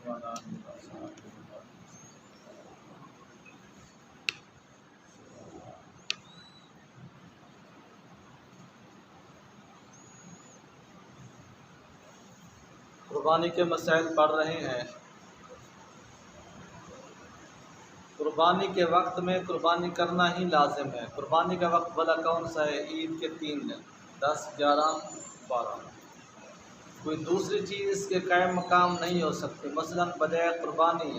وعلى آله وصحبه وسلم۔ قربانی کے مسائل پڑھ رہے ہیں۔ قربانی کے وقت میں قربانی کرنا ہی لازم ہے۔ قربانی کا وقت بھلا کون سا ہے؟ عید کے 3 دن 10، 11، 12۔ کوئی دوسری چیز اس کے قائم مقام نہیں ہو سکتی۔ مثلا بجائے قربانی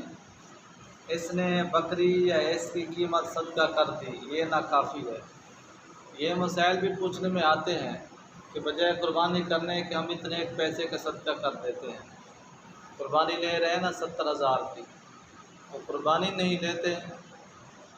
اس نے بکری یا اس کی قیمت صدقہ کر دی، یہ ناکافی ہے۔ یہ مسائل بھی پوچھنے میں آتے ہیں کہ بجائے قربانی کرنے کے ہم اتنے ایک پیسے کا صدقہ کر دیتے ہیں۔ قربانی لے رہے ہیں نا 70,000 کی، وہ قربانی نہیں لیتے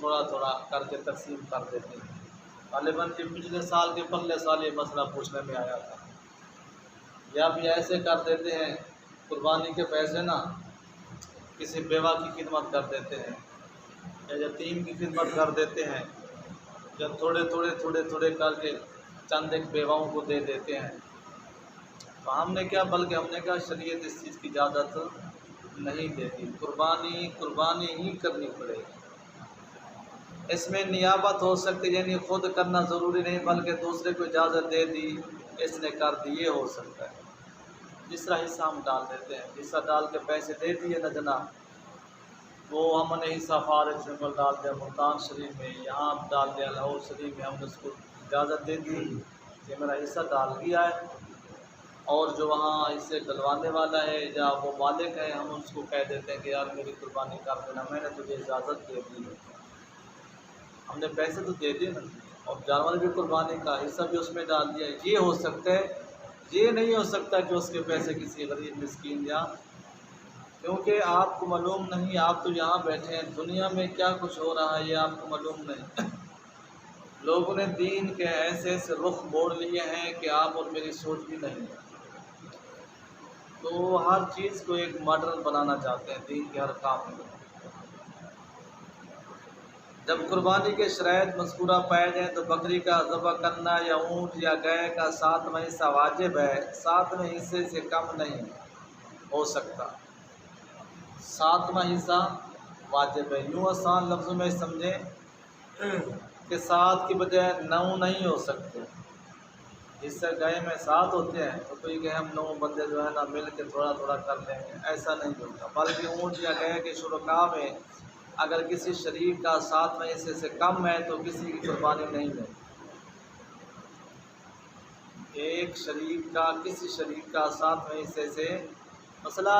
تھوڑا تھوڑا کر کے تقسیم کر دیتے ہیں۔ غالباً کہ پچھلے سال کے پہلے سال یہ مسئلہ پوچھنے میں آیا تھا۔ یا بھی ایسے کر دیتے ہیں قربانی کے پیسے نا کسی بیوہ کی خدمت کر دیتے ہیں یا یتیم کی خدمت کر دیتے ہیں، یا تھوڑے کر کے چند ایک بیواؤں کو دے دیتے ہیں۔ تو ہم نے کیا، بلکہ ہم نے کہا شریعت اس چیز کی اجازت نہیں دیتی۔ قربانی ہی کرنی پڑے گی۔ اس میں نیابت ہو سکتی، یعنی خود کرنا ضروری نہیں بلکہ دوسرے کو اجازت دے دی، اس نے کر دی، یہ ہو سکتا ہے۔ جس طرح حصہ ہم ڈال دیتے ہیں، حصہ ڈال کے پیسے دے دیے نہ جناب، وہ ہم نے حصہ فارغ سنگل ڈال دیا ملتان شریف میں، یہاں ڈال دیا لاہور شریف میں، ہم نے اس کو اجازت دے دی کہ میرا حصہ ڈال دیا ہے، اور جو وہاں حصے ڈلوانے والا ہے یا وہ مالک ہے، ہم اس کو کہہ دیتے ہیں کہ یار میری قربانی کر دینا، میں نے تجھے اجازت دے دی ہے، ہم نے پیسے تو دے دیے نا، اور جانور بھی قربانی کا حصہ بھی اس میں ڈال دیا۔ یہ ہو سکتا ہے، یہ نہیں ہو سکتا کہ اس کے پیسے کسی غریب مسکین یا، کیونکہ آپ کو معلوم نہیں، آپ تو یہاں بیٹھے ہیں، دنیا میں کیا کچھ ہو رہا ہے یہ آپ کو معلوم نہیں۔ لوگوں نے دین کے ایسے ایسے رخ موڑ لیے ہیں کہ آپ اور میری سوچ بھی نہیں ہے۔ تو ہر چیز کو ایک ماڈرن بنانا چاہتے ہیں دین کے ہر کام میں۔ جب قربانی کے شرائط مذکورہ پائے جائیں تو بکری کا ذبح کرنا یا اونٹ یا گائے کا 7واں حصہ واجب ہے، 7ویں حصے سے کم نہیں ہو سکتا۔ 7واں حصہ واجب ہے۔ یوں آسان لفظوں میں سمجھیں کہ 7 کی بجائے 9 نہیں ہو سکتے۔ حصہ گائے میں 7 ہوتے ہیں تو کوئی کہ ہم 9 بندے جو ہے نا مل کے تھوڑا تھوڑا کر لیں گے، ایسا نہیں ہوتا۔ بلکہ اونٹ یا گائے کے شرکاء میں اگر کسی شریک کا 7واں حصے سے کم ہے تو کسی کی قربانی نہیں ہے۔ ایک شریک کا کسی شریک کا 7واں حصے سے، مثلا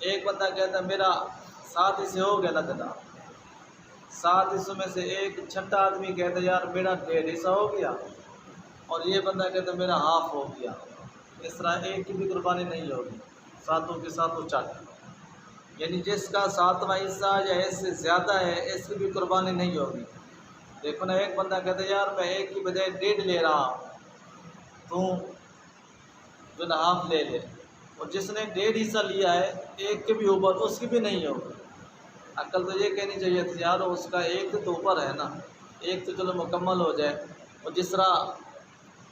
ایک بندہ کہتا ہے میرا 7 حصے ہو گیا نا جناب، 7 حصوں میں سے ایک چھٹا آدمی کہتا ہے یار میرا 1.5 حصہ ہو گیا، اور یہ بندہ کہتا ہے میرا ہاف ہو گیا، اس طرح ایک کی بھی قربانی نہیں ہوگی، 7 کے 7 چٹ، یعنی جس کا 7واں حصہ یا اس سے زیادہ ہے اس کی بھی قربانی نہیں ہوگی۔ دیکھو نا، ایک بندہ کہتا ہے یار میں 1 کی بجائے 1.5 لے رہا ہوں، تو جو نا ہاف لے لے، اور جس نے 1.5 حصہ لیا ہے 1 کے بھی اوپر، اس کی بھی نہیں ہوگی۔ عقل تو یہ کہنی چاہیے تھی یار اس کا 1 تو اوپر ہے نا، 1 تو چلو مکمل ہو جائے۔ اور جس طرح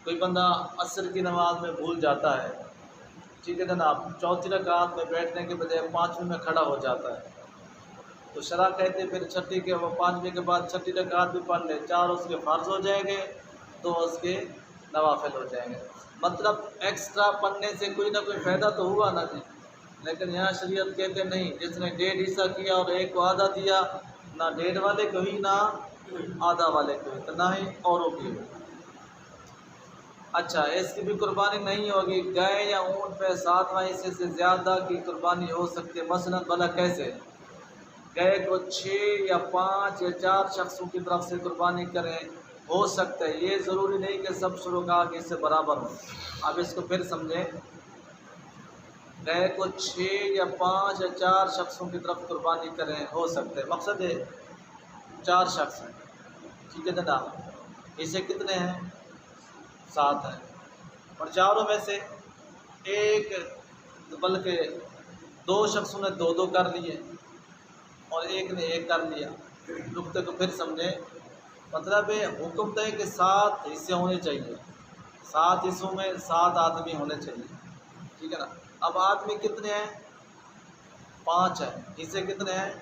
کوئی بندہ عصر کی نماز میں بھول جاتا ہے، ٹھیک ہے جناب، 4تھی رکعت میں بیٹھنے کے بجائے 5ویں میں کھڑا ہو جاتا ہے، تو شرع کہتے پھر 6ٹھی کے، وہ 5ویں کے بعد 6ٹھی رکعت بھی پڑھ لے، 4 اس کے فرض ہو جائیں گے، 2 اس کے نوافل ہو جائیں گے۔ مطلب ایکسٹرا پڑھنے سے کوئی نہ کوئی فائدہ تو ہوا نا جی، لیکن یہاں شریعت کہتے نہیں، جس نے 1.5 حصہ کیا اور 1 کو آدھا دیا، نہ 1.5 والے کو ہی نہ آدھا والے کو ہی، تو نہ ہی اوروں کی ہو۔ اچھا، اس کی بھی قربانی نہیں ہوگی۔ گائے یا اونٹ پہ 7واں حصے سے زیادہ کی قربانی ہو سکتی ہے۔ مثلا بھلا کیسے؟ گائے کو 6 یا 5 یا 4 شخصوں کی طرف سے قربانی کریں، ہو سکتا ہے، یہ ضروری نہیں کہ سب شرکاء کے اس سے برابر ہوں۔ اب اس کو پھر سمجھیں، گائے کو 6 یا 5 یا 4 شخصوں کی طرف قربانی کریں، ہو سکتا ہے، مقصد ہے 4 شخص ہیں، ٹھیک ہے جناب، اسے کتنے ہیں؟ 7 ہیں، اور چاروں میں سے ایک بلکہ 2 شخصوں نے 2 کر لیے اور ایک نے 1 کر لیا۔ نقطے کو پھر سمجھیں، مطلب حکم تو ہے کہ 7 حصے ہونے چاہیے، 7 حصوں میں 7 آدمی ہونے چاہیے، ٹھیک ہے نا۔ اب آدمی کتنے ہیں؟ 5 ہیں، حصے کتنے ہیں؟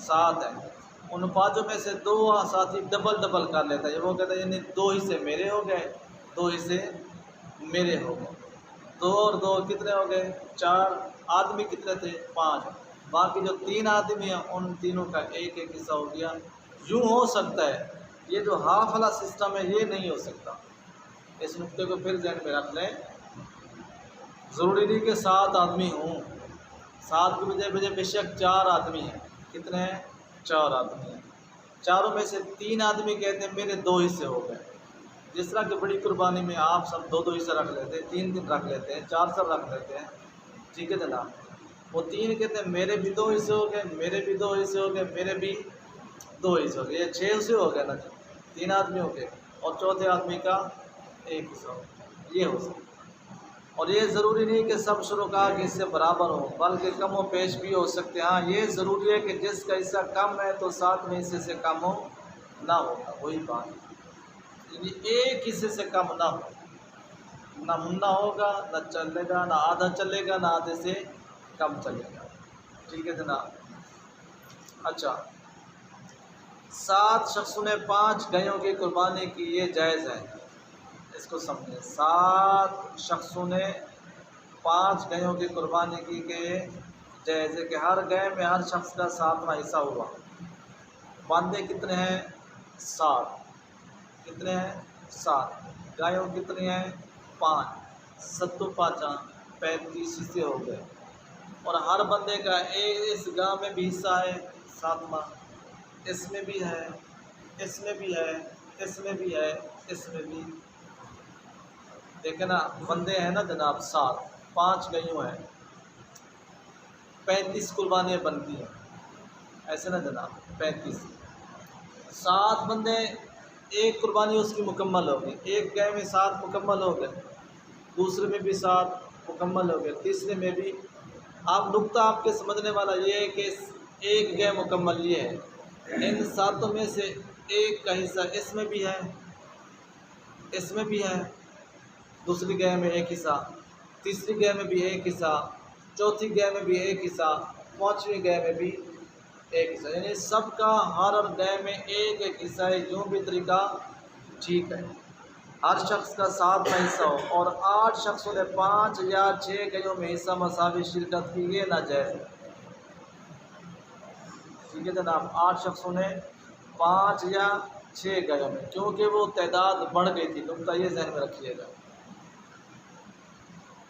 7 ہیں۔ ان 5 میں سے 2 ساتھی ڈبل کر لیتا ہے، وہ کہتا ہے یعنی 2 حصے میرے ہو گئے، 2 حصے میرے ہو گئے، 2 اور 2 کتنے ہو گئے؟ 4۔ آدمی کتنے تھے؟ 5۔ باقی جو 3 آدمی ہیں ان تینوں کا ایک حصہ ہو گیا۔ یوں ہو سکتا ہے، یہ جو ہاف والا سسٹم ہے یہ نہیں ہو سکتا۔ اس نقطے کو پھر ذہن میں رکھ لیں، ضروری نہیں کہ 7 آدمی ہوں، 7 کے بجائے بے شک 4 آدمی ہیں۔ کتنے ہیں؟ 4 آدمی ہیں۔ چاروں میں سے 3 آدمی کہتے ہیں میرے 2 حصے ہو گئے۔ جس طرح کہ بڑی قربانی میں آپ سب 2 حصہ رکھ لیتے ہیں، 3 رکھ لیتے ہیں، 4 سب رکھ لیتے ہیں، ٹھیک ہے جناب۔ وہ 3 کہتے ہیں میرے بھی 2 حصے ہو گئے، میرے بھی 2 حصے ہو گئے، میرے بھی 2 حصے ہو گئے، یہ 6 حصے ہو گئے نا جی، 3 آدمی ہو گئے اور چوتھے آدمی کا 1 حصہ ہو گیا، یہ ہو سکتا ہے۔ اور یہ ضروری نہیں کہ سب شرکاء کے حصے برابر ہوں، بلکہ کم و بیش بھی ہو سکتے ہیں۔ ہاں یہ ضروری ہے کہ جس کا حصہ کم ہے تو 7ویں حصے سے کم ہو نہ ہوگا، وہی بات، یعنی ایک حصے سے کم نہ ہو، نہ منا ہوگا، نہ چلے گا، نہ آدھا چلے گا، نہ آدھے سے کم چلے گا، ٹھیک ہے جناب۔ اچھا، 7 شخصوں نے 5 گائیوں کی قربانی کی، یہ جائز ہے، اس کو سمجھیں۔ 7 شخصوں نے 5 گائیوں کی قربانی کی کہ جائز ہے کہ ہر گائے میں ہر شخص کا 7واں حصہ ہوا۔ بندے کتنے ہیں؟ 7۔ کتنے ہیں؟ 7۔ گائیوں کتنی ہیں؟ 5۔ 7 5 35 حصے ہو گئے، اور ہر بندے کا اس گاؤں میں بھی حصہ ہے 7واں، اس میں بھی ہے، اس میں بھی ہے، اس میں بھی ہے، اس میں بھی۔ دیکھیں نا، بندے ہیں نا جناب 7، 5 گائیوں ہیں، 35 قربانیاں بنتی ہیں، ایسے نا جناب، 35۔ 7 بندے، ایک قربانی اس کی مکمل ہو گئی، ایک گائے میں 7 مکمل ہو گئے، دوسرے میں بھی 7 مکمل ہو گئے، تیسرے میں بھی۔ آپ نقطہ آپ کے سمجھنے والا یہ ہے کہ ایک گائے مکمل یہ ہے، ان 7 میں سے ایک کا حصہ اس میں بھی ہے، اس میں بھی ہے، دوسری گائے میں 1 حصہ، تیسری گائے میں بھی 1 حصہ، چوتھی گائے میں بھی 1 حصہ، 5ویں گائے میں بھی 1 حصہ، یعنی سب کا ہر گائے میں 1 حصہ ہے۔ یوں بھی طریقہ ٹھیک ہے، ہر شخص کا 7واں حصہ ہو، اور 8 شخصوں نے 5 یا 6 گائیوں میں حصہ مساوی شرکت کی، یہ ناجائز ہے، ٹھیک ہے جناب۔ 8 شخصوں نے 5 یا 6 گائیوں میں، کیونکہ وہ تعداد بڑھ گئی تھی، نقطہ یہ ذہن میں رکھیے گا۔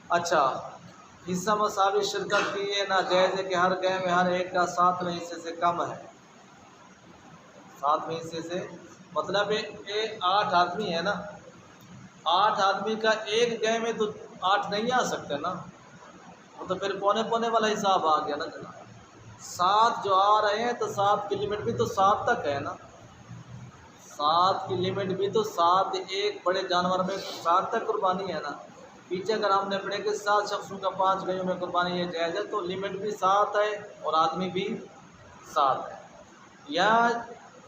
اچھا، حصہ مساوی شرکت کی، یہ ناجائز ہے کہ ہر گائے میں ہر ایک کا 7ویں حصے سے کم ہے۔ 7ویں حصے سے مطلب 8 آدمی ہے نا، 8 آدمی کا ایک گائے میں تو 8 نہیں آ سکتے نا، وہ تو پھر پونے والا حساب آ گیا نا جناب۔ 7 جو آ رہے ہیں تو 7 کی لمٹ بھی تو 7 تک ہے نا، 7 کی لمٹ بھی تو 7، ایک بڑے جانور میں 7 تک قربانی ہے نا۔ پیچھے اگر ہم نے پڑھے کہ 7 شخصوں کا 5 گائیوں میں قربانی یہ جائز ہے، تو لمٹ بھی 7 ہے اور آدمی بھی 7 ہے۔ یا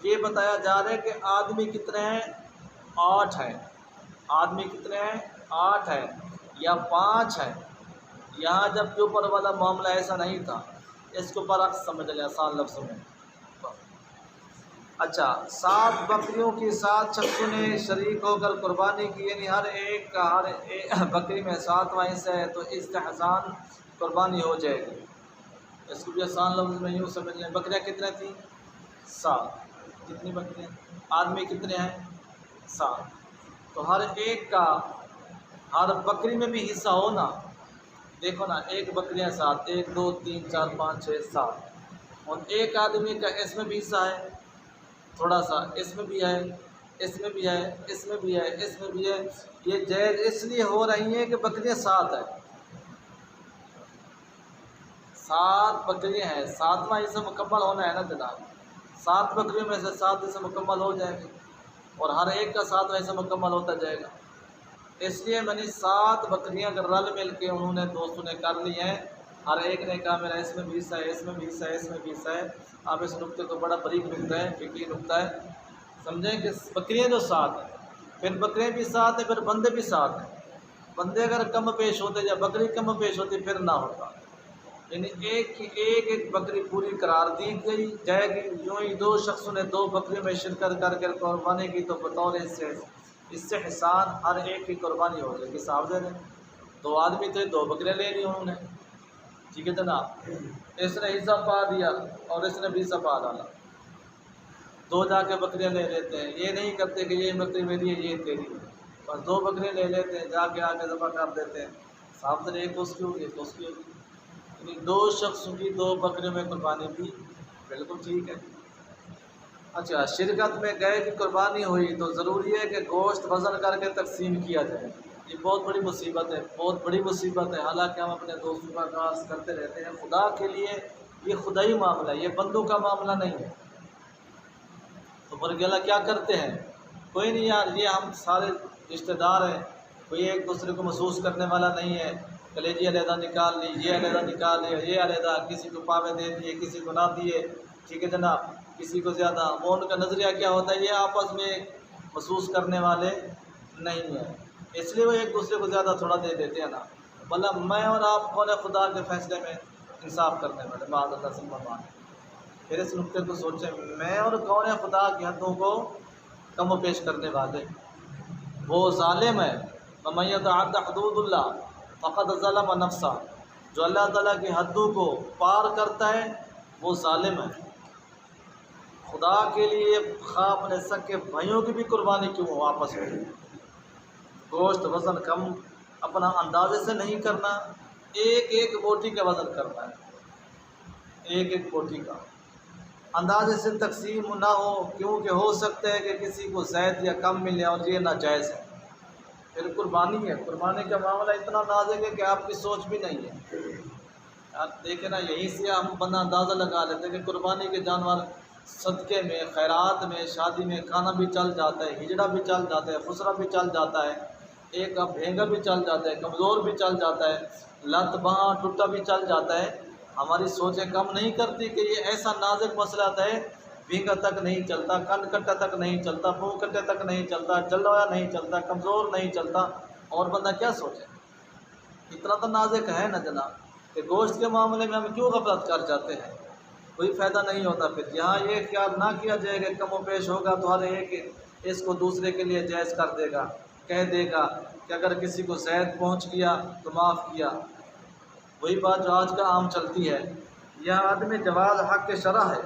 یہ بتایا جا رہا ہے کہ آدمی کتنے ہیں؟ 8 ہیں۔ آدمی کتنے ہیں؟ 8 ہیں یا 5 ہیں۔ یہاں جب کے اوپر والا معاملہ ایسا نہیں تھا، اس کو برعکس سمجھ لیں آسان لفظوں میں۔ اچھا، 7 بکریوں کی 7 شخصوں نے شریک ہو کر قربانی کی، یعنی ہر ایک کا ہر بکری میں 7واں حصہ ہے، تو استحسان قربانی ہو جائے گی۔ اس کو بھی آسان لفظ میں یوں سمجھ لیں، بکریاں کتنے تھیں؟ 7۔ کتنی بکریاں؟ آدمی کتنے ہیں؟ 7۔ تو ہر ایک کا ہر بکری میں بھی حصہ ہو نا، دیکھو نا، ایک بکریاں 7، 1 2 3 4 5 6 7، اور ایک آدمی کا اس میں بھی حصہ ہے تھوڑا سا، اس میں بھی ہے، اس میں بھی ہے، اس میں بھی ہے، اس میں بھی ہے۔ یہ جائز اس لیے ہو رہی ہیں کہ بکریاں 7 ہیں، 7 بکریاں ہیں، 7واں حصہ مکمل ہونا ہے نا جناب۔ 7 بکریوں میں سے 7 حصہ مکمل ہو جائیں گے، اور ہر ایک کا 7واں حصہ مکمل ہوتا جائے گا۔ اس لیے میں نے 7 بکریاں اگر رل مل کے انہوں نے دوستوں نے کر لی ہیں، ہر ایک نے کہا میرا اس میں بھی حصہ ہے، اس میں بھی حصہ ہے، اس میں بھی حصہ ہے۔ آپ اس نقطے کو بڑا باریک نقطہ ہے، فقہی نقطہ ہے، سمجھیں کہ بکریاں جو 7 ہیں، پھر بکریاں بھی 7 ہیں، پھر بندے بھی 7 ہیں۔ بندے اگر کم پیش ہوتے یا بکری کم پیش ہوتی پھر نہ ہوتا، یعنی ایک کی ایک بکری پوری قرار دی گئی جائے گی۔ یوں ہی دو شخصوں نے دو بکریوں میں شرکت کر کے قربانی کی تو بطور اس سے حسان ہر ایک کی قربانی ہو جائے گی۔ صاحب دے دو آدمی تھے، دو بکریاں لے لی انہوں نے، ٹھیک ہے جناب، اس نے حصہ پا دیا اور اس نے بھی حصہ پا ڈالا، دو جا کے بکریاں لے لیتے ہیں، یہ نہیں کرتے کہ یہ بکری میری ہے یہ تیری ہے، بس دو بکریاں لے لیتے ہیں، جا کے آگے ذبح کر دیتے ہیں، صاحب دے ایک اس کی ہوگی ایک اس کی ہوگی، یعنی دو شخصوں کی دو بکریوں میں قربانی بھی بالکل ٹھیک ہے۔ اچھا، شرکت میں گئے کی قربانی ہوئی تو ضروری ہے کہ گوشت وزن کر کے تقسیم کیا جائے۔ یہ بہت بڑی مصیبت ہے، بہت بڑی مصیبت ہے، حالانکہ ہم اپنے دوستوں کا کاس کرتے رہتے ہیں، خدا کے لیے یہ خدائی معاملہ ہے، یہ بندوں کا معاملہ نہیں ہے۔ تو برگیلا کیا کرتے ہیں، کوئی نہیں یار، یہ ہم سارے رشتہ دار ہیں، کوئی ایک دوسرے کو محسوس کرنے والا نہیں ہے، کلیجی علیحدہ نکال لی، یہ علیحدہ نکال لیا، یہ علیحدہ، کسی کو پاوے دے دیے کسی کو نہ دیے، ٹھیک ہے جناب، کسی کو زیادہ، وہ ان کا نظریہ کیا ہوتا ہے، یہ آپس میں محسوس کرنے والے نہیں ہیں، اس لیے وہ ایک دوسرے کو زیادہ تھوڑا دے دیتے ہیں نا، بھلا میں اور آپ کون ہے خدا کے فیصلے میں انصاف کرنے والے، معاذ اللہ سے مان۔ پھر اس نقطے کو سوچیں، میں اور کون ہے خدا کی حدوں کو کم و پیش کرنے والے، وہ ظالم ہے، وَمَن يَتَعَدَّ حُدُودَ اللَّهِ فَقَدْ ظَلَمَ نَفْسَهُ، جو اللہ تعالیٰ کی حدوں کو پار کرتا ہے وہ ظالم ہے۔ خدا کے لیے خواہ اپنے سکے بھائیوں کی بھی قربانی کیوں ہو، آپس میں گوشت وزن کم اپنا اندازے سے نہیں کرنا، ایک ایک بوٹی کا وزن کرنا ہے، ایک ایک بوٹی کا اندازے سے تقسیم نہ ہو، کیونکہ ہو سکتا ہے کہ کسی کو زائد یا کم ملے اور یہ ناجائز ہے۔ پھر قربانی ہے، قربانی کا معاملہ اتنا نازک ہے کہ آپ کی سوچ بھی نہیں ہے۔ آپ دیکھیں نا، یہیں سے ہم بندہ اندازہ لگا لیتے ہیں کہ قربانی کے جانور صدقے میں، خیرات میں، شادی میں کھانا بھی چل جاتا ہے، ہجڑا بھی چل جاتا ہے، خسرا بھی چل جاتا ہے، ایک اب بھینگا بھی چل جاتا ہے، کمزور بھی چل جاتا ہے، لت باں ٹوٹا بھی چل جاتا ہے۔ ہماری سوچیں کم نہیں کرتی کہ یہ ایسا نازک مسئلہ ہے، بھینگا تک نہیں چلتا، کن کٹا تک نہیں چلتا، منہ کٹے تک نہیں چلتا، جلویا نہیں چلتا، کمزور نہیں چلتا، اور بندہ کیا سوچے، اتنا تو نازک ہے نا جناب کہ گوشت کے معاملے میں ہم کیوں غفلت کر جاتے ہیں، کوئی فائدہ نہیں ہوتا۔ پھر یہاں یہ خیال نہ کیا جائے کہ کم و بیش ہوگا تو ہر ایک اس کو دوسرے کے لیے جائز کر دے گا، کہہ دے گا کہ اگر کسی کو زائد پہنچ گیا تو معاف کیا، وہی بات جو آج کا عام چلتی ہے۔ یہ عدم جواز حق کے شرع ہے،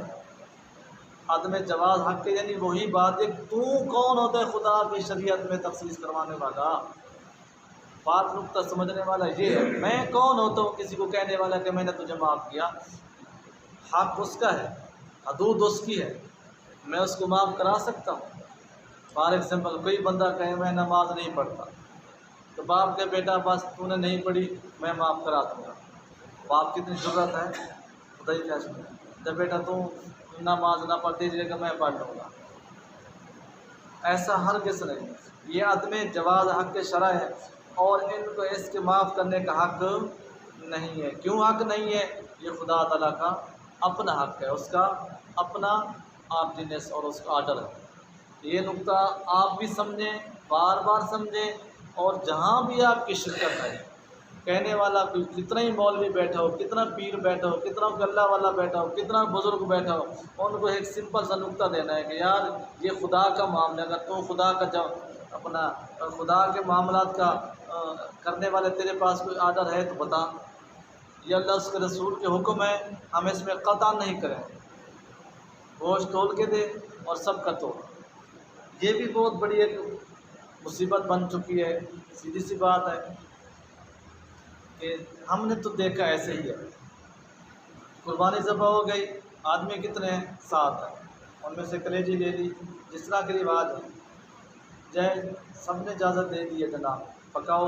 عدم جواز حق کے یعنی وہی بات ہے، تو کون ہوتا ہے خدا کی شریعت میں تخصیص کروانے والا، بات نقطہ سمجھنے والا یہ ہے، میں کون ہوتا ہوں کسی کو کہنے والا کہ میں نے تجھے معاف کیا، حق اس کا ہے، حدود اس کی ہے، میں اس کو معاف کرا سکتا ہوں۔ فار ایگزامپل کوئی بندہ کہے میں نماز نہیں پڑھتا، تو باپ کے بیٹا بس تو نے نہیں پڑھی میں معاف کرا دوں گا، باپ کی اتنی ضرورت ہے، خدا ہی فیصلہ ہے، جب بیٹا تو نماز نہ پڑھتی جائے گا میں پڑھ لوں گا، ایسا ہرگز نہیں، یہ عدم جواز حق کے شرع ہے، اور ان کو اس کے معاف کرنے کا حق نہیں ہے۔ کیوں حق نہیں ہے؟ یہ خدا تعالیٰ کا اپنا حق ہے، اس کا اپنا آرڈیننس اور اس کا آرڈر ہے۔ یہ نقطہ آپ بھی سمجھیں، بار بار سمجھیں، اور جہاں بھی آپ کی شرکت ہے، کہنے والا کوئی کتنا ہی مولوی بیٹھا ہو، کتنا پیر بیٹھا ہو، کتنا اللہ والا بیٹھا ہو، کتنا بزرگ بیٹھا ہو، ان کو ایک سمپل سا نقطہ دینا ہے کہ یار یہ خدا کا معاملہ ہے، اگر تو خدا کا اپنا خدا کے معاملات کا کرنے والے تیرے پاس کوئی آرڈر ہے تو بتا، یہ اللہ اس کے رسول کے حکم ہے، ہم اس میں قطع نہیں کریں، گوشت تول کے دے اور سب کا توڑ۔ یہ بھی بہت بڑی ایک مصیبت بن چکی ہے، سیدھی سی بات ہے کہ ہم نے تو دیکھا ایسے ہی ہے، قربانی ذبح ہو گئی، آدمی کتنے ہیں؟ 7 ہیں، ان میں سے کلیجی لے لی، جس طرح کے رواج ہے، جائے سب نے اجازت دے دی ہے جناب، پکاؤ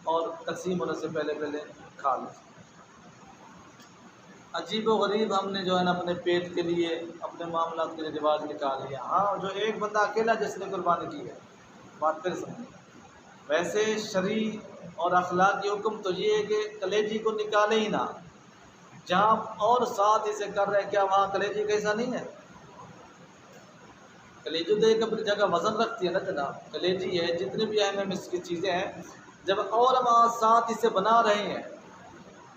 اور تقسیم ہونے سے پہلے کھا لو۔ عجیب و غریب ہم نے جو ہے نا اپنے پیٹ کے لیے، اپنے معاملات کے لیے رواج نکال لیا۔ ہاں، جو ایک بندہ اکیلا جس نے قربانی کی ہے، بات پھر سمجھیں، ویسے شرعی اور اخلاقی حکم تو یہ ہے کہ کلیجی کو نکالے ہی نہ، جہاں اور ساتھ اسے کر رہے ہیں، کیا وہاں کلیجی کا حصہ نہیں ہے؟ کلیجی تو ایک اپنی جگہ وزن رکھتی ہے نا جناب، کلیجی ہے، جتنی بھی اہم اس کی چیزیں ہیں جب اور ہم آج ساتھ اسے بنا رہے ہیں،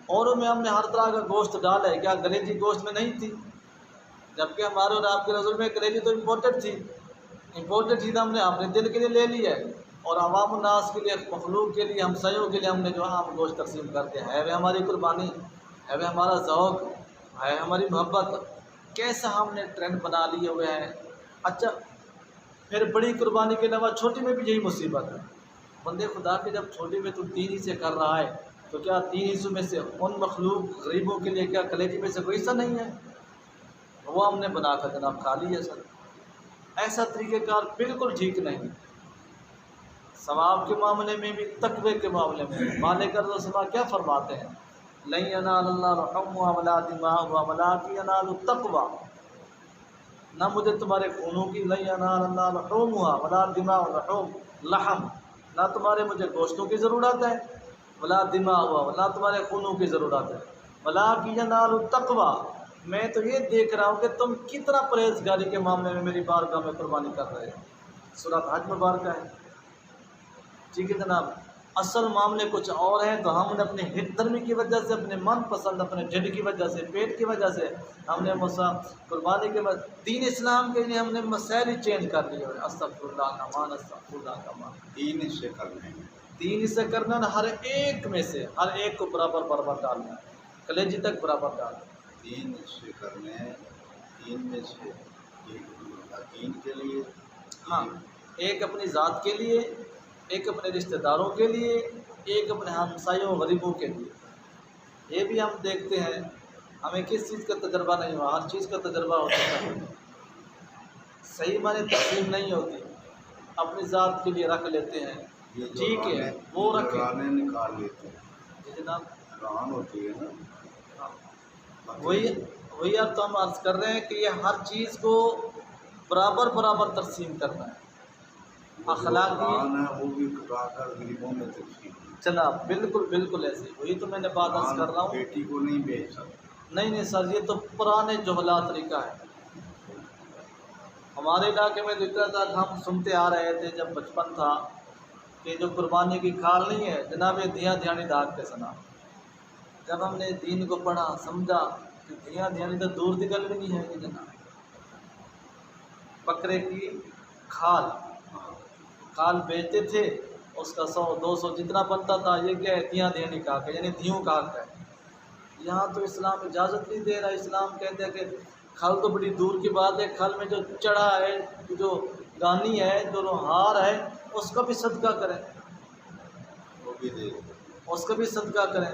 اوروں میں ہم نے ہر طرح کا گوشت ڈالا ہے، کیا کلیجی گوشت میں نہیں تھی؟ جبکہ ہمارے اور آپ کے رسول میں کلیجی تو امپورٹڈ تھی، امپورٹڈ چیز ہم نے اپنے دل کے لیے لے لی ہے، اور عوام الناس کے لیے، مخلوق کے لیے، ہمسایوں کے لیے ہم نے جو عام گوشت تقسیم کر دیا ہے وہ ہماری قربانی ہے، وہ ہمارا ذوق ہے، ہماری محبت، کیسا ہم نے ٹرینڈ بنا لیے ہوئے ہیں۔ اچھا، پھر بڑی قربانی کے علاوہ چھوٹی میں بھی یہی مصیبت ہے، بندے خدا کے جب چھوٹی میں تو 3 حصے کر رہا ہے، تو کیا 3 حصوں میں سے ان مخلوق غریبوں کے لیے کیا کلیجی میں سے کوئی حصہ نہیں ہے؟ وہ ہم نے بنا کر جناب کھا لی ہے سر۔ ایسا طریقہ کار بالکل ٹھیک نہیں۔ ثواب کے معاملے میں بھی، تقوی کے معاملے میں بھی مالک ارض و سما کیا فرماتے ہیں؟ لن ینال اللہ لحومها ولا دماؤها ولکن ینال التقوی، نہ مجھے تمہارے خونوں کی، لن ینال اللہ لحومها ولا دماؤ، لحم، نہ تمہارے مجھے گوشتوں کی ضرورت ہے، ولا دماؤ، نہ تمہارے خونوں کی ضرورت ہے، ولکن ینال التقوی، میں تو یہ دیکھ رہا ہوں کہ تم کتنا پرہیزگاری کے معاملے میں میری بارگاہ میں قربانی کر رہے ہو۔ سورہ حج مبارکہ ہے، ٹھیک ہے جناب۔ اصل معاملے کچھ اور ہیں، تو ہم نے اپنے ہت دھرمی کی وجہ سے، اپنے من پسند، اپنے ڈھڈ کی وجہ سے، پیٹ کی وجہ سے ہم نے قربانی کے بعد دین اسلام کے لیے ہم نے مسائل ہی چینج کر لیے ہوئے۔ استغفر اللہ کا مان، استغفر اللہ کا مان۔ 3 حصے کرنے ہیں، 3 حصے کرنا نا، ہر ایک میں سے ہر ایک کو برابر برابر ڈالنا ہے، کلیجی تک برابر ڈالنا ہے۔ 3 حصے کرنے ہیں، 3 میں سے ایک دین کے لیے، ہاں، ایک اپنی ذات کے لیے، ایک اپنے رشتہ داروں کے لیے، ایک اپنے ہمسایوں غریبوں کے لیے۔ یہ بھی ہم دیکھتے ہیں، ہمیں کس چیز کا تجربہ نہیں ہوا، ہر چیز کا تجربہ ہوتا ہے، صحیح معنی تقسیم نہیں ہوتی، اپنی ذات کے لیے رکھ لیتے ہیں، یہ جو ٹھیک ہے رانے وہ رکھیں۔ رانے نکال لیتے ہیں، جی جناب، ران ہوتی ہے نا، ہاں، وہی اب تو ہم عرض کر رہے ہیں کہ یہ ہر چیز کو برابر برابر تقسیم کرنا ہے، اخلاقی ران ہے وہ بھی کٹا کر غریبوں میں تقسیم ہے۔ چلا، بالکل بالکل ایسے، وہی تو میں نے بات عرض کر رہا ہوں۔ بیٹی کو نہیں بیچ سکتے، نہیں سر، یہ تو پرانے جہلا طریقہ ہے۔ ہمارے علاقے میں دیکھتا تھا، ہم سنتے آ رہے تھے جب بچپن تھا، کہ جو قربانی کی کھال نہیں ہے جناب، یہ دھیاں دھیانی داغ کے سنا۔ جب ہم نے دین کو پڑھا، سمجھا کہ دھیاں دھیانی تو دور کی گل بھی نہیں ہے کہ جناب، بکرے کی کھال بیچتے تھے، اس کا 100 200 جتنا بنتا تھا، یہ کیا ہے؟ دھیاں دھیانی کا ہے، یعنی دھیوں کا ہے۔ یہاں تو اسلام اجازت نہیں دے رہا، اسلام کہتے ہیں کہ کھل تو بڑی دور کی بات ہے، کھل میں جو چڑھا ہے، جو گانی ہے، جو ہار ہے، اس کا بھی صدقہ کریں، وہ بھی دے دیں۔ اس کا بھی صدقہ کریں۔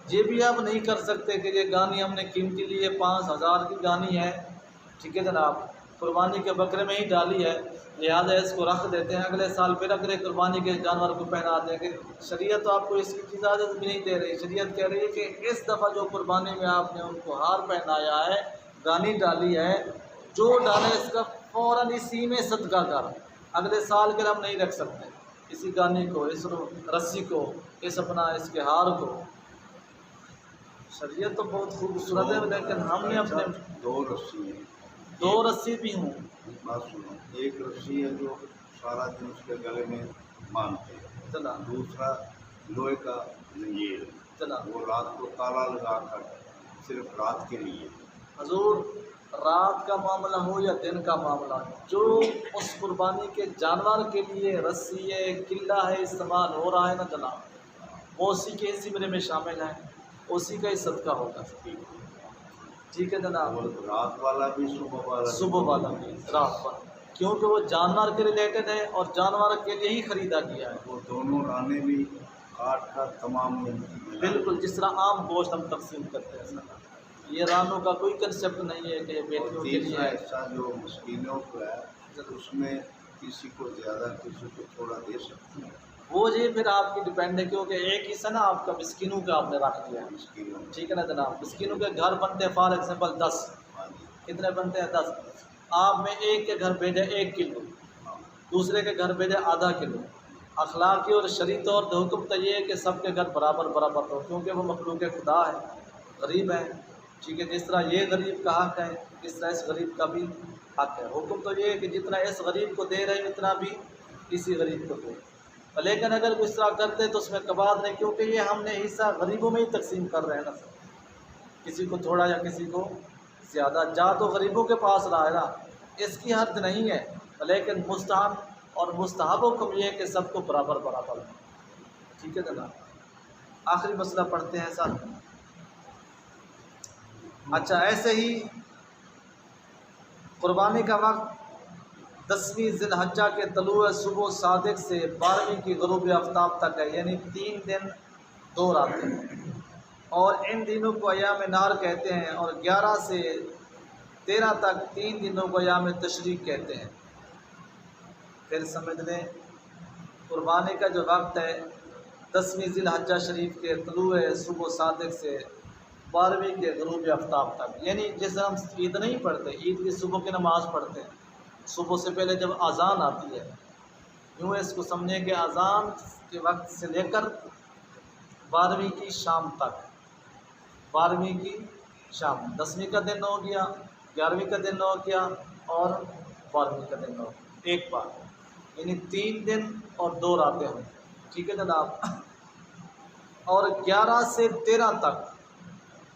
یہ بھی آپ نہیں کر سکتے کہ یہ گانی ہم نے قیمتی لی ہے، 5000 کی گانی ہے، ٹھیک ہے جناب، قربانی کے بکرے میں ہی ڈالی ہے، لہٰذا اس کو رکھ دیتے ہیں، اگلے سال پھر اگلے قربانی کے جانور کو پہنا دیں گے۔ شریعت تو آپ کو اس کی اجازت بھی نہیں دے رہی، شریعت کہہ رہی ہے کہ اس دفعہ جو قربانی میں آپ نے ان کو ہار پہنایا ہے، گانی ڈالی ہے، جو ڈالے اس کا فوراً اسی میں صدقہ کر، اگلے سال کے ہم نہیں رکھ سکتے اسی گانی کو، اس رسی کو، اس کے ہار کو۔ شریعت تو بہت خوبصورت ہے، لیکن ہم نے اپنے 2 رسی ہیں، 2 رسی بھی ہوں، بات سنو، ایک رسی ہے جو سارا دن اس کے گلے میں باندھتے ہیں، چلا دوسرا لوہے کا زنجیر، چلا۔ وہ رات کو تالا لگا کر صرف رات کے لیے۔ حضور، رات کا معاملہ ہو یا دن کا معاملہ، جو اس قربانی کے جانور کے لیے رسی ہے، قلعہ ہے، استعمال ہو رہا ہے نا جناب، وہ اسی کے زمرے میں شامل ہے، اسی کا ہی صدقہ ہوگا، ٹھیک ہے جناب۔ وہ رات والا بھی صبح والا بھی رات پر، کیونکہ وہ جانور کے ریلیٹڈ ہے اور جانور کے لیے ہی خریدا گیا ہے، وہ دونوں رانے بھی کاٹ کر تمام میں بالکل جس طرح عام گوشت ہم تقسیم کرتے ہیں سر، یہ رانوں کا کوئی کنسیپٹ نہیں ہے کہ یہ بیٹیوں کے لیے ہے۔ ایسا جو مسکینوں کو ہے اس میں کسی کو زیادہ کسی کو تھوڑا دے سکتے ہیں، وہ جی پھر آپ کی ڈیپینڈ ہے، کیونکہ ایک حصہ نا آپ کا مسکینوں کا آپ نے رکھ دیا ہے، مسکینوں میں۔ ٹھیک ہے نا جناب، مسکینوں کے گھر بنتے ہیں فار ایگزامپل 10، ہاں جی، کتنے بنتے ہیں 10، آپ میں ایک کے گھر بھیجے 1 کلو، دوسرے کے گھر بھیجے آدھا کلو، اخلاقی اور شرعی طور پر حکم تو یہ ہے کہ سب کے گھر برابر برابر ہو، کیونکہ وہ مخلوق خدا ہے، غریب ہے، ٹھیک ہے، جس طرح یہ غریب کا حق ہے اس طرح اس غریب کا بھی حق ہے۔ حکم تو یہ ہے کہ جتنا اس غریب کو دے رہے اتنا بھی کسی غریب کو دے، لیکن اگر کوئی اس طرح کرتے تو اس میں کباط نہیں، کیونکہ یہ ہم نے حصہ غریبوں میں ہی تقسیم کر رہے ہیں نا سر، کسی کو تھوڑا یا کسی کو زیادہ، جا تو غریبوں کے پاس رہا ہے نا، اس کی حد نہیں ہے، لیکن مستحب اور مستحب حکم یہ ہے کہ سب کو برابر برابر ہے، ٹھیک ہے جناب۔ آخری مسئلہ پڑھتے ہیں سر۔ اچھا، ایسے ہی قربانی کا وقت 10ویں ذی الحجہ کے طلوع صبح صادق سے 12ویں کی غروب آفتاب تک ہے، یعنی 3 دن 2 راتیں، اور ان دنوں کو ایام نار کہتے ہیں، اور 11 سے 13 تک 3 دنوں کو ایام تشریق کہتے ہیں۔ پھر سمجھ لیں قربانی کا جو وقت ہے 10ویں ذی الحجہ شریف کے طلوع صبح صادق سے 12ویں کے غروب آفتاب تک، یعنی جیسے ہم عید نہیں پڑھتے، عید کی صبح کی نماز پڑھتے ہیں، صبح سے پہلے جب اذان آتی ہے، یوں اس کو سمجھیں کہ اذان کے وقت سے لے کر 12ویں کی شام تک، 12ویں کی شام، 10ویں کا دن ہو گیا، 11ویں کا دن ہو گیا، اور 12ویں کا دن ہو گیا، ایک بار، یعنی 3 دن اور 2 راتیں ہوں، ٹھیک ہے جناب۔ اور 11 سے 13 تک،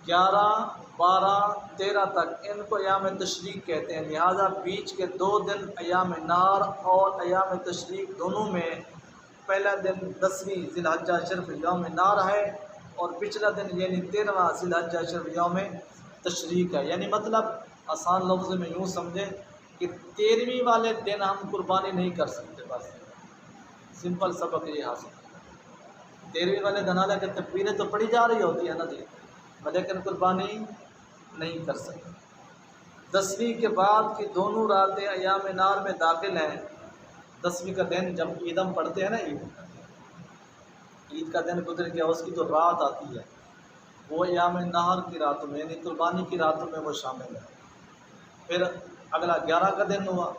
11 12 13 تک ان کو ایام تشریق کہتے ہیں، لہذا بیچ کے 2 دن ایام نار اور ایام تشریق دونوں میں پہلا دن 10ویں ذی الحجہ شریف یوم نار ہے، اور پچھلا دن یعنی 13واں ذی الحجہ شریف یوم تشریق ہے، یعنی مطلب آسان لفظ میں یوں سمجھیں کہ 13ویں والے دن ہم قربانی نہیں کر سکتے، بس سمپل سبق یہ حاصل۔ 13ویں والے دن حالانکہ تکبیریں تو پڑھی جا رہی ہوتی ہے نا جی، لیکن قربانی نہیں کر سکتے۔ 10ویں کے بعد کی دونوں راتیں ایام نار میں داخل ہیں۔ 10ویں کا دن جب عید ہم پڑھتے ہیں نا، عید کا دن گزر گیا، اس کی جو رات آتی ہے وہ ایام نہر کی راتوں میں، یعنی قربانی کی راتوں میں وہ شامل ہے۔ پھر اگلا 11 کا دن ہوا،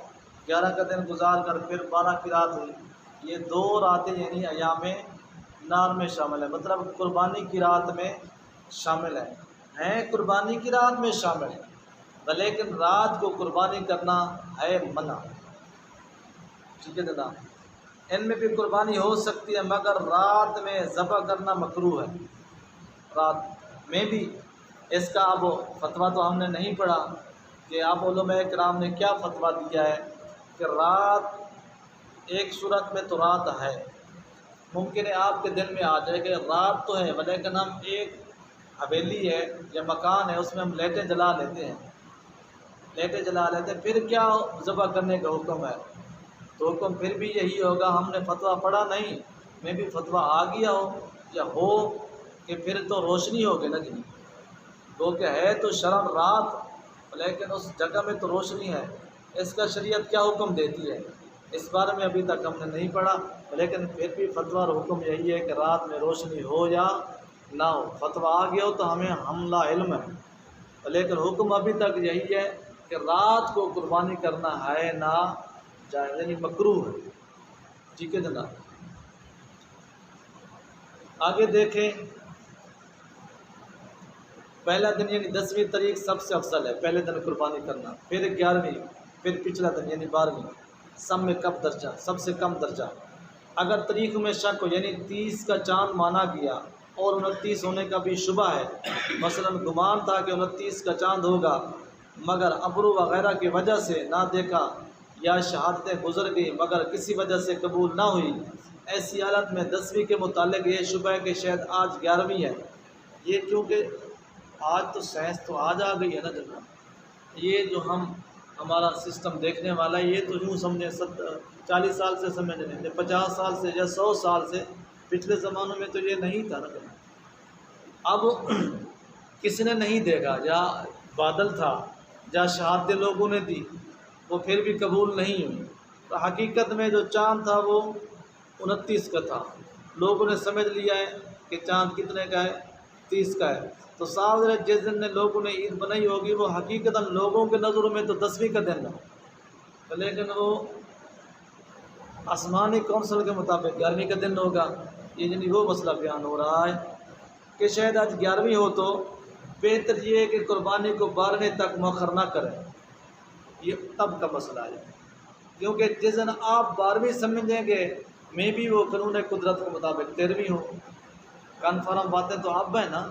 11 کا دن گزار کر پھر 12 کی رات ہوئی، یہ 2 راتیں یعنی ایام نار میں شامل ہے، مطلب قربانی کی رات میں شامل ہیں قربانی کی رات میں شامل ہے، لیکن رات کو قربانی کرنا ہے منع، ٹھیک ہے جناب۔ ان میں بھی قربانی ہو سکتی ہے مگر رات میں ذبح کرنا مکروہ ہے، رات میں بھی۔ اس کا اب فتویٰ تو ہم نے نہیں پڑھا کہ اب علماء کرام نے کیا فتویٰ دیا ہے کہ رات ایک صورت میں تو رات ہے، ممکن ہے آپ کے دل میں آ جائے کہ رات تو ہے، لیکن ہم ایک حویلی ہے یا مکان ہے اس میں ہم لائٹیں جلا لیتے ہیں، لائٹیں جلا لیتے ہیں، پھر کیا ذبح کرنے کا حکم ہے؟ تو حکم پھر بھی یہی ہوگا، ہم نے فتویٰ پڑھا نہیں، میں بھی فتویٰ آ گیا ہو یا ہو کہ پھر تو روشنی ہوگی نا جی، تو کہ ہے تو شرم رات، لیکن اس جگہ میں تو روشنی ہے، اس کا شریعت کیا حکم دیتی ہے اس بارے میں ابھی تک ہم نے نہیں پڑھا، لیکن پھر بھی فتویٰ اور حکم یہی ہے کہ رات میں روشنی ہو یا نہ ہو، فتویٰ آ گیا ہو تو ہمیں حملہ علم ہے، لیکن حکم ابھی تک یہی ہے کہ رات کو قربانی کرنا ہے نہ جائز، یعنی مکروہ ہے، ٹھیک ہے جناب۔ آگے دیکھیں، پہلا دن یعنی 10ویں تاریخ سب سے افضل ہے، پہلے دن قربانی کرنا، پھر 11ویں، پھر پچھلا دن یعنی 12ویں، سب میں کم درجہ، سب سے کم درجہ۔ اگر تاریخ میں شک ہو یعنی 30 کا چاند مانا گیا اور 29 ہونے کا بھی شبہ ہے، مثلا گمان تھا کہ 29 کا چاند ہوگا مگر ابرو وغیرہ کی وجہ سے نہ دیکھا، یا شہادتیں گزر گئی مگر کسی وجہ سے قبول نہ ہوئی، ایسی حالت میں 10ویں کے متعلق یہ شبہ ہے کہ شاید آج 11ویں ہے، یہ کیونکہ آج تو سائنس تو آج آ گئی ہے نا جناب، یہ جو ہمارا سسٹم دیکھنے والا ہے یہ تو یوں سمجھیں 40 سال سے سمجھ رہے ہیں، 50 سال سے یا 100 سال سے، پچھلے زمانوں میں تو یہ نہیں تھا نا جناب۔ اب کسی نے نہیں دیکھا، یا بادل تھا یا شہادتیں لوگوں نے دی وہ پھر بھی قبول نہیں ہوئی، تو حقیقت میں جو چاند تھا وہ 29 کا تھا، لوگوں نے سمجھ لیا ہے کہ چاند کتنے کا ہے، 30 کا ہے، تو صاحب جس دن نے لوگوں نے عید بنائی ہوگی وہ حقیقتاً لوگوں کے نظروں میں تو 10ویں کا دن ہے، لیکن وہ آسمانی کونسل کے مطابق 11ویں کا دن ہوگا، یہ یعنی وہ مسئلہ بیان ہو رہا ہے کہ شاید آج 11ویں ہو تو بہتر یہ ہے کہ قربانی کو 12ویں تک مؤخر نہ کریں، یہ تب کا مسئلہ ہے، کیونکہ جس دن آپ 12ویں سمجھیں گے میں بھی وہ قانون قدرت کے مطابق 13ویں ہو. کنفرم باتیں تو اب ہے نا،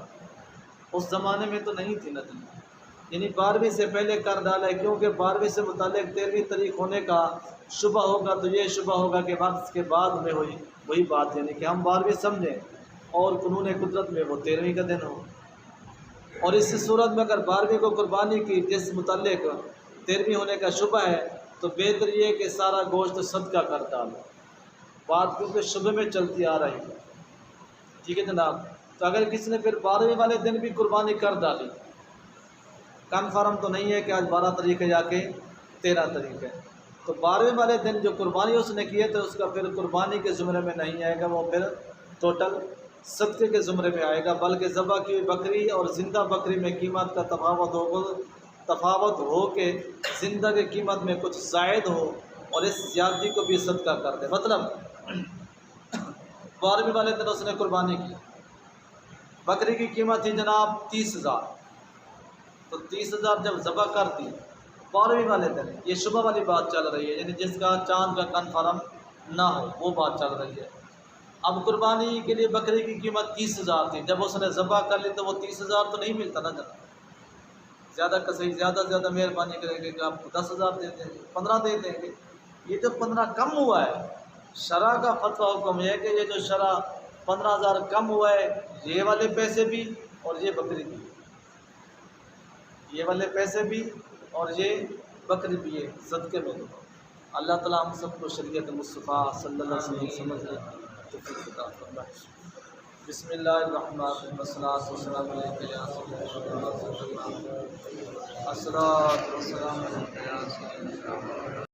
اس زمانے میں تو نہیں تھی نا جی. یعنی 12ویں سے پہلے کر ڈالا ہے، کیونکہ 12ویں سے متعلق 13ویں تاریخ ہونے کا شبہ ہوگا تو یہ شبہ ہوگا کہ وقت کے بعد میں ہوئی وہی بات، یعنی کہ ہم 12ویں سمجھیں اور قانون قدرت میں وہ 13ویں کا دن ہو. اور اس صورت میں اگر 12ویں کو قربانی کی جس متعلق 13ویں ہونے کا شبہ ہے تو بہتر یہ کہ سارا گوشت صدقہ کر ڈالو. بات کیونکہ شبہ میں چلتی آ رہی ہے. ٹھیک ہے جناب. تو اگر کسی نے پھر 12ویں والے دن بھی قربانی کر ڈالی، کنفرم تو نہیں ہے کہ آج 12 تاریخ ہے یا کہ 13 تاریخ ہے، تو 12ویں والے دن جو قربانی اس نے کی ہے تو اس کا پھر قربانی کے زمرے میں نہیں آئے گا، وہ پھر ٹوٹل صدقے کے زمرے میں آئے گا. بلکہ ذبح کی ہوئی بکری اور زندہ بکری میں قیمت کا تفاوت ہو کہ زندہ کی قیمت میں کچھ زائد ہو اور اس زیادتی کو بھی صدقہ کر دے. مطلب 12ویں والے دن اس نے قربانی کی، بکری کی قیمت تھی جناب 30,000، تو 30,000 جب ذبح کر دی 12ویں والے دن، یہ شبہ والی بات چل رہی ہے، یعنی جس کا چاند کا کنفرم نہ ہو وہ بات چل رہی ہے. اب قربانی کے لیے بکری کی قیمت 30,000 تھی، جب اس نے ذبح کر لی تو وہ 30,000 تو نہیں ملتا نا جناب. زیادہ کسی زیادہ سے زیادہ مہربانی کریں گے کہ آپ کو 10,000 دے دیں گے، 15 دے دیں گے. یہ جو 15 کم ہوا ہے، شرع کا فتویٰ حکم ہے کہ یہ جو شرع 15,000 کم ہوا ہے، یہ والے پیسے بھی اور یہ بکری بھی، یہ والے پیسے بھی اور یہ بکری بھی ہے صدقے میں. اللہ تعالیٰ ہم سب کو شریعت مصطفیٰ صلی اللہ علیہ وسلم سمجھ توفیق عطا فرمائے. بسم اللہ الرحمن الرحیم. والصلاۃ والسلام علیک یا سیدی الصلاۃ والسلام علیک یا سیدی